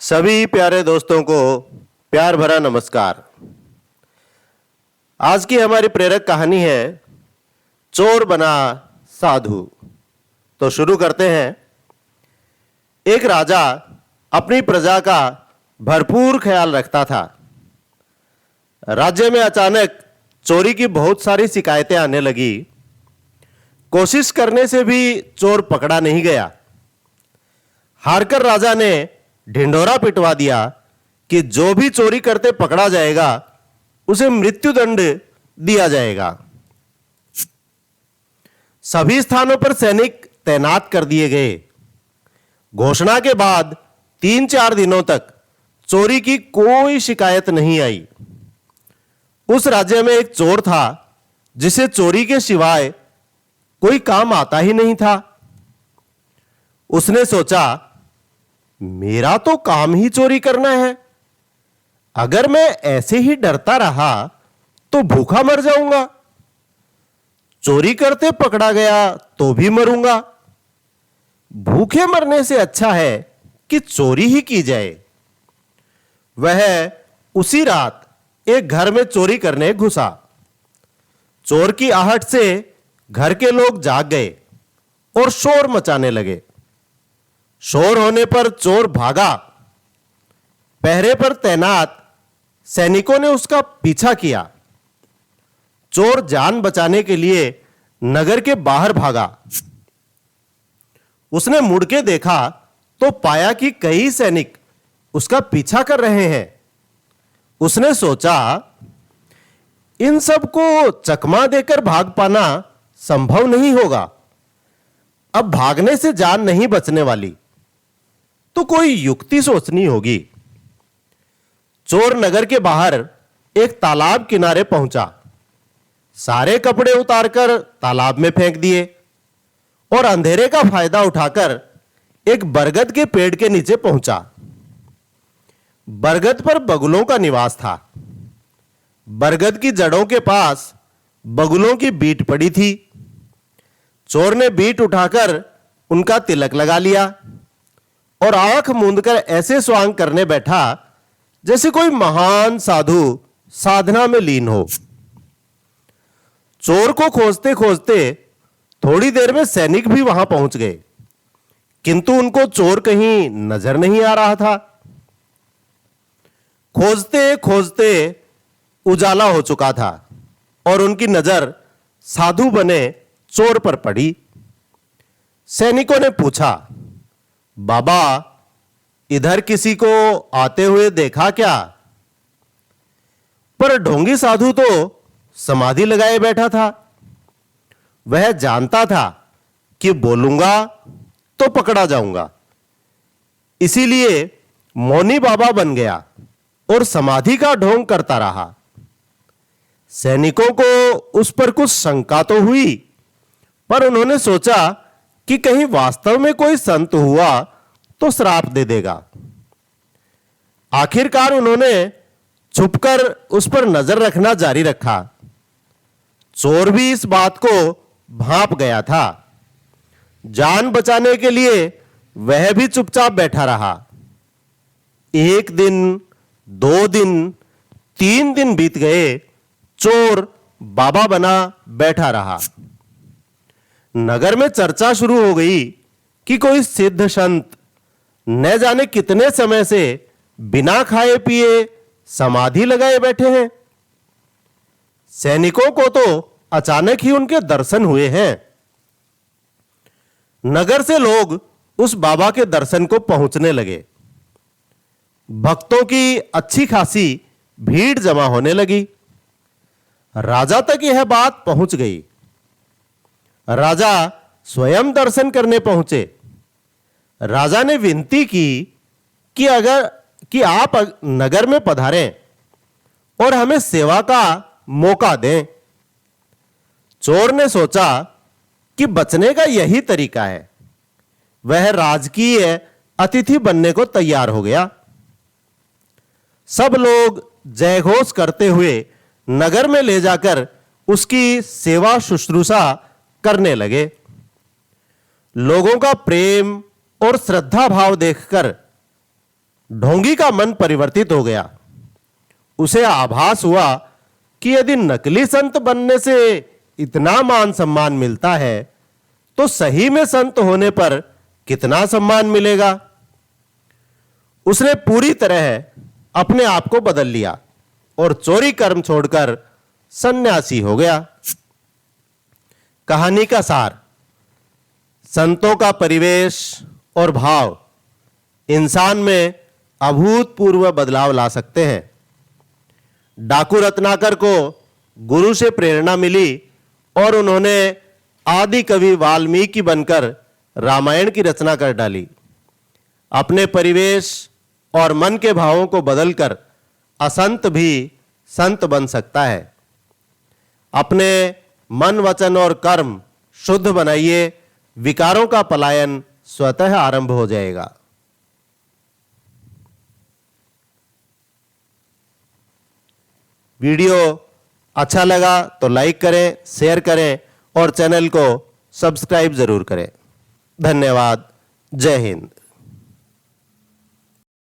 सभी प्यारे दोस्तों को प्यार भरा नमस्कार। आज की हमारी प्रेरक कहानी है चोर बना साधु। तो शुरू करते हैं। एक राजा अपनी प्रजा का भरपूर ख्याल रखता था। राज्य में अचानक चोरी की बहुत सारी शिकायतें आने लगी। कोशिश करने से भी चोर पकड़ा नहीं गया। हारकर राजा ने ढिंढोरा पिटवा दिया कि जो भी चोरी करते पकड़ा जाएगा उसे मृत्युदंड दिया जाएगा। सभी स्थानों पर सैनिक तैनात कर दिए गए। घोषणा के बाद 3-4 दिनों तक चोरी की कोई शिकायत नहीं आई। उस राज्य में एक चोर था जिसे चोरी के सिवाय कोई काम आता ही नहीं था। उसने सोचा, मेरा तो काम ही चोरी करना है। अगर मैं ऐसे ही डरता रहा तो भूखा मर जाऊंगा। चोरी करते पकड़ा गया तो भी मरूंगा। भूखे मरने से अच्छा है कि चोरी ही की जाए। वह उसी रात एक घर में चोरी करने घुसा। चोर की आहट से घर के लोग जाग गए और शोर मचाने लगे। शोर होने पर चोर भागा। पहरे पर तैनात सैनिकों ने उसका पीछा किया। चोर जान बचाने के लिए नगर के बाहर भागा। उसने मुड़ के देखा तो पाया कि कई सैनिक उसका पीछा कर रहे हैं। उसने सोचा, इन सबको चकमा देकर भाग पाना संभव नहीं होगा। अब भागने से जान नहीं बचने वाली, तो कोई युक्ति सोचनी होगी। चोर नगर के बाहर एक तालाब किनारे पहुंचा। सारे कपड़े उतारकर तालाब में फेंक दिए और अंधेरे का फायदा उठाकर एक बरगद के पेड़ के नीचे पहुंचा। बरगद पर बगुलों का निवास था। बरगद की जड़ों के पास बगुलों की बीट पड़ी थी। चोर ने बीट उठाकर उनका तिलक लगा लिया और आंख मूंदकर ऐसे स्वांग करने बैठा जैसे कोई महान साधु साधना में लीन हो। चोर को खोजते खोजते थोड़ी देर में सैनिक भी वहां पहुंच गए, किंतु उनको चोर कहीं नजर नहीं आ रहा था। खोजते खोजते उजाला हो चुका था और उनकी नजर साधु बने चोर पर पड़ी। सैनिकों ने पूछा, बाबा, इधर किसी को आते हुए देखा क्या? पर ढोंगी साधु तो समाधि लगाए बैठा था। वह जानता था कि बोलूंगा तो पकड़ा जाऊंगा, इसीलिए मौनी बाबा बन गया और समाधि का ढोंग करता रहा। सैनिकों को उस पर कुछ शंका तो हुई, पर उन्होंने सोचा कि कहीं वास्तव में कोई संत हुआ तो श्राप दे देगा। आखिरकार उन्होंने छुपकर उस पर नजर रखना जारी रखा। चोर भी इस बात को भांप गया था। जान बचाने के लिए वह भी चुपचाप बैठा रहा। 1 दिन, 2 दिन, 3 दिन बीत गए। चोर बाबा बना बैठा रहा। नगर में चर्चा शुरू हो गई कि कोई सिद्ध संत न जाने कितने समय से बिना खाए पिए समाधि लगाए बैठे हैं। सैनिकों को तो अचानक ही उनके दर्शन हुए हैं। नगर से लोग उस बाबा के दर्शन को पहुंचने लगे। भक्तों की अच्छी खासी भीड़ जमा होने लगी। राजा तक यह बात पहुंच गई। राजा स्वयं दर्शन करने पहुंचे। राजा ने विनती की कि आप नगर में पधारें और हमें सेवा का मौका दें। चोर ने सोचा कि बचने का यही तरीका है। वह राजकीय अतिथि बनने को तैयार हो गया। सब लोग जयघोष करते हुए नगर में ले जाकर उसकी सेवा शुश्रूषा करने लगे। लोगों का प्रेम और श्रद्धा भाव देखकर ढोंगी का मन परिवर्तित हो गया। उसे आभास हुआ कि यदि नकली संत बनने से इतना मान सम्मान मिलता है तो सही में संत होने पर कितना सम्मान मिलेगा। उसने पूरी तरह अपने आप को बदल लिया और चोरी कर्म छोड़कर सन्यासी हो गया। कहानी का सार: संतों का परिवेश और भाव इंसान में अभूतपूर्व बदलाव ला सकते हैं। डाकू रत्नाकर को गुरु से प्रेरणा मिली और उन्होंने आदि कवि वाल्मीकि बनकर रामायण की रचना कर डाली। अपने परिवेश और मन के भावों को बदलकर असंत भी संत बन सकता है। अपने मन, वचन और कर्म शुद्ध बनाइए, विकारों का पलायन स्वतः आरंभ हो जाएगा। वीडियो अच्छा लगा तो लाइक करें, शेयर करें और चैनल को सब्सक्राइब जरूर करें। धन्यवाद। जय हिंद।